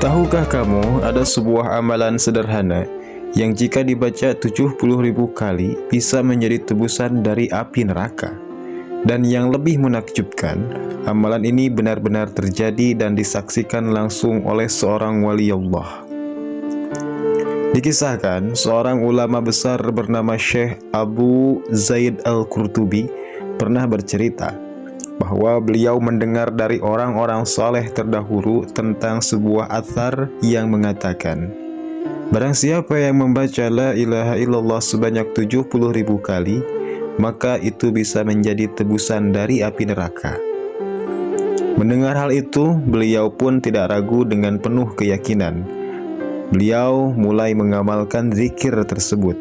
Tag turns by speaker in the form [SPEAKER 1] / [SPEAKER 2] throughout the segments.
[SPEAKER 1] Tahukah kamu ada sebuah amalan sederhana yang jika dibaca 70.000 kali bisa menjadi tebusan dari api neraka? Dan yang lebih menakjubkan, amalan ini benar-benar terjadi dan disaksikan langsung oleh seorang wali Allah. Dikisahkan, seorang ulama besar bernama Syekh Abu Zaid Al-Qurtubi pernah bercerita bahwa beliau mendengar dari orang-orang saleh terdahulu tentang sebuah athar yang mengatakan, barang siapa yang membaca la ilaha illallah sebanyak 70.000 kali, maka itu bisa menjadi tebusan dari api neraka. Mendengar hal itu, beliau pun tidak ragu dengan penuh keyakinan. Beliau mulai mengamalkan zikir tersebut.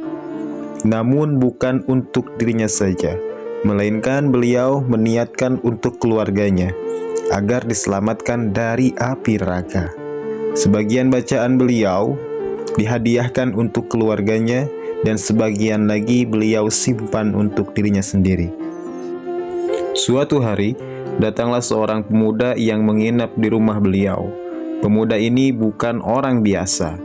[SPEAKER 1] Namun bukan untuk dirinya saja, melainkan beliau meniatkan untuk keluarganya agar diselamatkan dari api neraka. Sebagian bacaan beliau dihadiahkan untuk keluarganya dan sebagian lagi beliau simpan untuk dirinya sendiri. Suatu hari, datanglah seorang pemuda yang menginap di rumah beliau. Pemuda ini bukan orang biasa.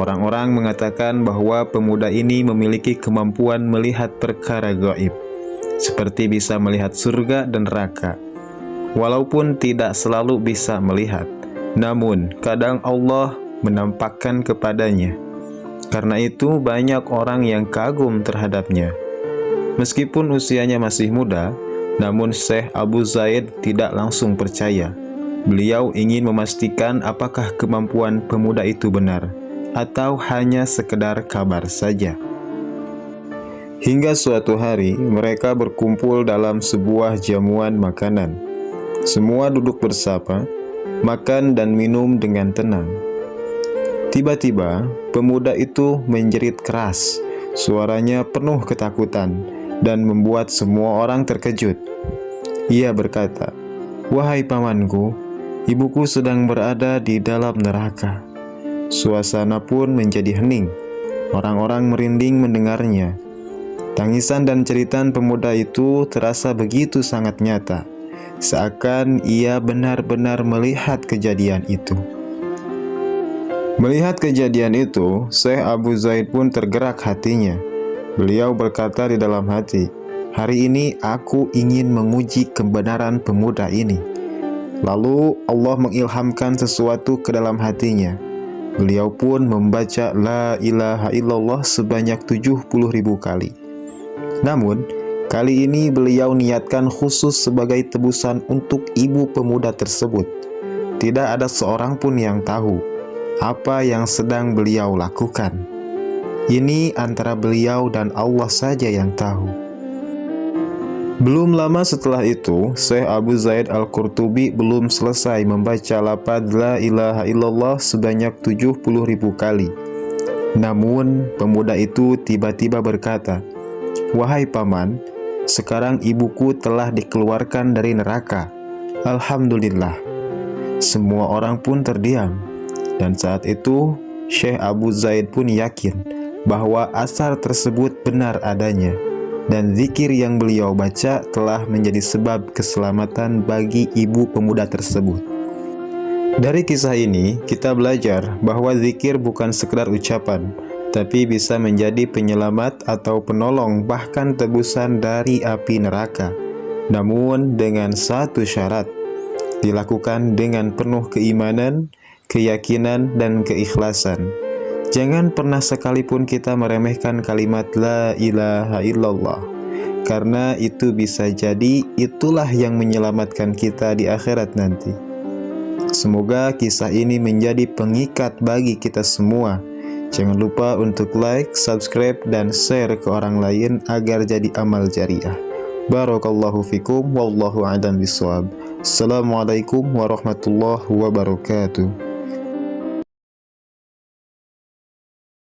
[SPEAKER 1] Orang-orang mengatakan bahwa pemuda ini memiliki kemampuan melihat perkara gaib, seperti bisa melihat surga dan neraka. Walaupun tidak selalu bisa melihat, namun kadang Allah menampakkan kepadanya. Karena itu banyak orang yang kagum terhadapnya. Meskipun usianya masih muda, namun Syekh Abu Zaid tidak langsung percaya. Beliau ingin memastikan apakah kemampuan pemuda itu benar atau hanya sekedar kabar saja. Hingga suatu hari, mereka berkumpul dalam sebuah jamuan makanan. Semua duduk bersama, makan dan minum dengan tenang. Tiba-tiba, pemuda itu menjerit keras. Suaranya penuh ketakutan dan membuat semua orang terkejut. Ia berkata, "Wahai pamanku, ibuku sedang berada di dalam neraka." Suasana pun menjadi hening. Orang-orang merinding mendengarnya. Tangisan dan ceritan pemuda itu terasa begitu sangat nyata, seakan ia benar-benar melihat kejadian itu. Melihat kejadian itu, Syekh Abu Zaid pun tergerak hatinya. Beliau berkata di dalam hati, "Hari ini aku ingin menguji kebenaran pemuda ini." Lalu Allah mengilhamkan sesuatu ke dalam hatinya. Beliau pun membaca la ilaha illallah sebanyak 70.000 kali. Namun, kali ini beliau niatkan khusus sebagai tebusan untuk ibu pemuda tersebut. Tidak ada seorang pun yang tahu apa yang sedang beliau lakukan. Ini antara beliau dan Allah saja yang tahu. Belum lama setelah itu, Syekh Abu Zaid Al-Qurtubi belum selesai membaca lafaz la ilaha illallah sebanyak 70.000 kali. Namun, pemuda itu tiba-tiba berkata, "Wahai paman, sekarang ibuku telah dikeluarkan dari neraka. Alhamdulillah." Semua orang pun terdiam. Dan saat itu, Syekh Abu Zaid pun yakin bahwa asar tersebut benar adanya. Dan zikir yang beliau baca telah menjadi sebab keselamatan bagi ibu pemuda tersebut. Dari kisah ini, kita belajar bahwa zikir bukan sekedar ucapan, tapi bisa menjadi penyelamat atau penolong bahkan tebusan dari api neraka. Namun dengan satu syarat, dilakukan dengan penuh keimanan, keyakinan, dan keikhlasan. Jangan pernah sekalipun kita meremehkan kalimat la ilaha illallah, karena itu bisa jadi itulah yang menyelamatkan kita di akhirat nanti. Semoga kisah ini menjadi pengikat bagi kita semua. Jangan lupa untuk like, subscribe, dan share ke orang lain agar jadi amal jariah. Barakallahu fikum, wallahu a'lam bishawab. Assalamualaikum warahmatullahi wabarakatuh.